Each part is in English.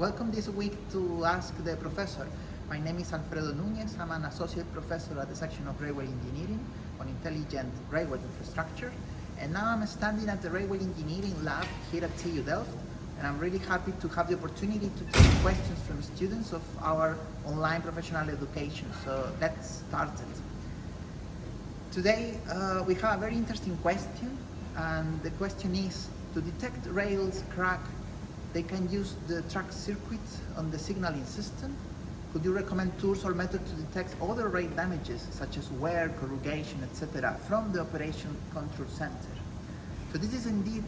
Welcome this week to Ask the Professor. My name is Alfredo Núñez. I'm an associate professor at the section of Railway Engineering on Intelligent Railway Infrastructure. And now I'm standing at the Railway Engineering lab here at TU Delft. And I'm really happy to have the opportunity to take questions from students of our online professional education. So let's start it. Today we have a very interesting question. And the question is, to detect rails crack, they can use the track circuit on the signaling system. Could you recommend tools or methods to detect other rail damages, such as wear, corrugation, etc., from the operation control center? So this is indeed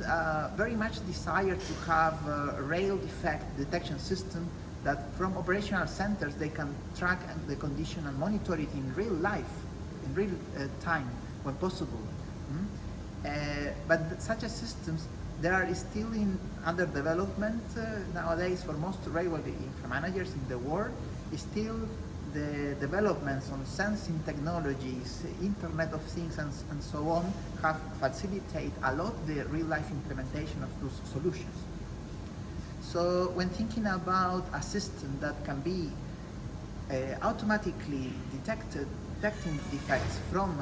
very much desired to have a rail defect detection system that from operational centers they can track the condition and monitor it in real life, in real time when possible. But such a systems, they are still under development nowadays for most railway infra managers in the world. Still, the developments on sensing technologies, Internet of Things, and so on have facilitated a lot the real-life implementation of those solutions. So, when thinking about a system that can be automatically detecting defects from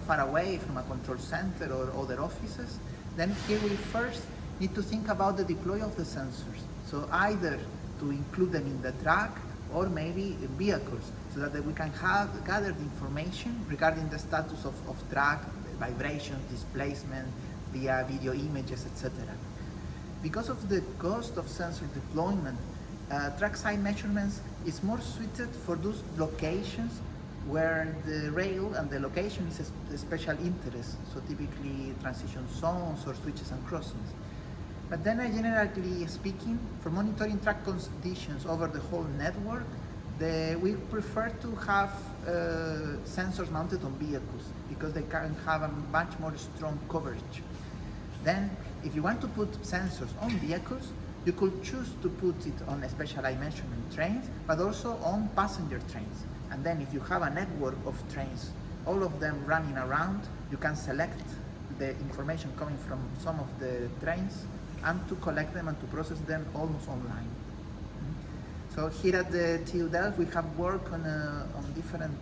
far away from a control center or other offices, then here we first need to think about the deploy of the sensors. So either to include them in the track or maybe in vehicles, so that we can gather the information regarding the status of track, vibrations, displacement, via video images, etc. Because of the cost of sensor deployment, trackside measurements is more suited for those locations where the rail and the location is a special interest, so typically transition zones or switches and crossings. But then generally speaking, for monitoring track conditions over the whole network, we prefer to have sensors mounted on vehicles because they can have a much more strong coverage. Then, if you want to put sensors on vehicles, you could choose to put it on specialized measurement trains, but also on passenger trains. And then if you have a network of trains, all of them running around, you can select the information coming from some of the trains and to collect them and to process them almost online. So here at the TU Delft, we have worked on different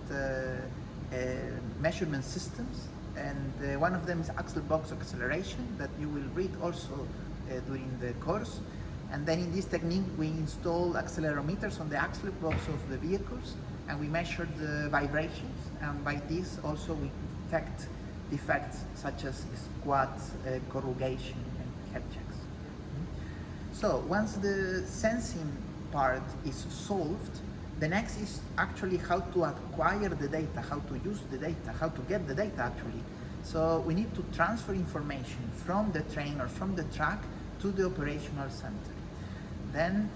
measurement systems, and one of them is axle box acceleration that you will read also during the course. And then in this technique, we install accelerometers on the axle box of the vehicles, and we measure the vibrations, and by this also we detect defects such as squat, corrugation, and head checks. So once the sensing part is solved, the next is actually how to acquire the data, how to use the data, how to get the data actually. So we need to transfer information from the train or from the track to the operational center. Then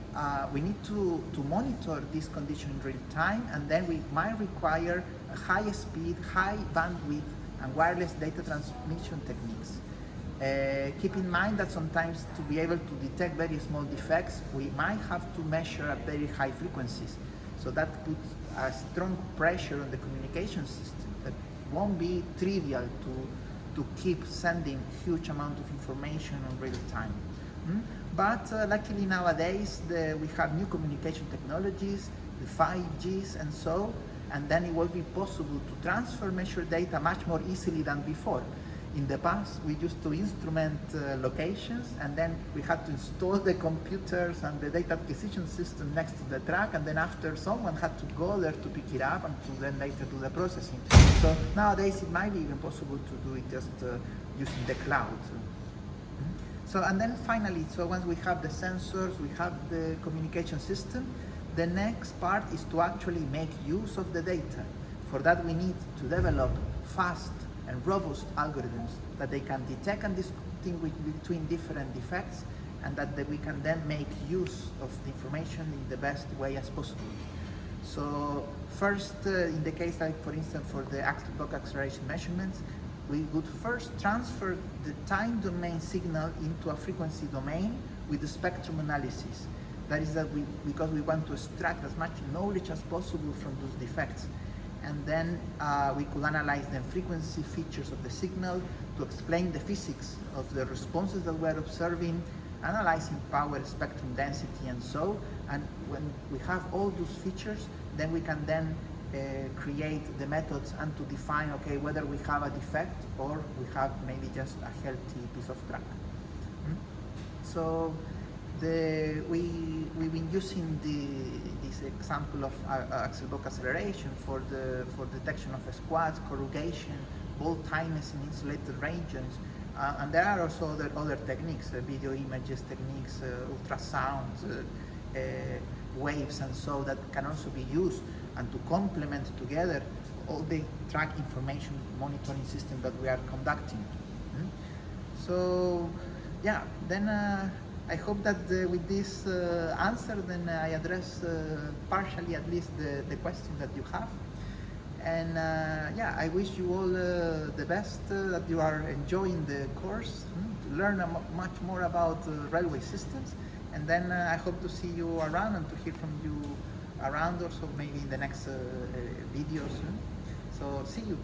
we need to monitor this condition in real time, and then we might require a high speed, high bandwidth, and wireless data transmission techniques. Keep in mind that sometimes to be able to detect very small defects, we might have to measure at very high frequencies. So that puts a strong pressure on the communication system. That won't be trivial to keep sending huge amount of information on real time. But luckily nowadays we have new communication technologies, the 5Gs and so, and then it will be possible to transfer measured data much more easily than before. In the past, we used to instrument locations, and then we had to install the computers and the data acquisition system next to the track, and then after someone had to go there to pick it up and to then later do the processing. So nowadays it might be even possible to do it just using the cloud. So, and then finally, so once we have the sensors, we have the communication system, the next part is to actually make use of the data. For that we need to develop fast and robust algorithms that they can detect and distinguish between different defects, and that we can then make use of the information in the best way as possible. So first, in the case like for instance for the axle box acceleration measurements, we would first transfer the time domain signal into a frequency domain with the spectrum analysis. That is because we want to extract as much knowledge as possible from those defects. And then we could analyze the frequency features of the signal to explain the physics of the responses that we're observing, analyzing power, spectrum density, and so. And when we have all those features, then we can then create the methods and to define, okay, whether we have a defect or we have maybe just a healthy piece of track. So we've been using this example of Axel-Bock acceleration for detection of squats, corrugation, ball tightness in insulated regions, and there are also other techniques, video images techniques, ultrasounds, waves, and so that can also be used and to complement together all the track information monitoring system that we are conducting. So yeah, then I hope that with this answer, then I address partially at least the question that you have. And yeah, I wish you all the best, that you are enjoying the course, to learn much more about railway systems. And then I hope to see you around and to hear from you around, also maybe in the next videos. So see you.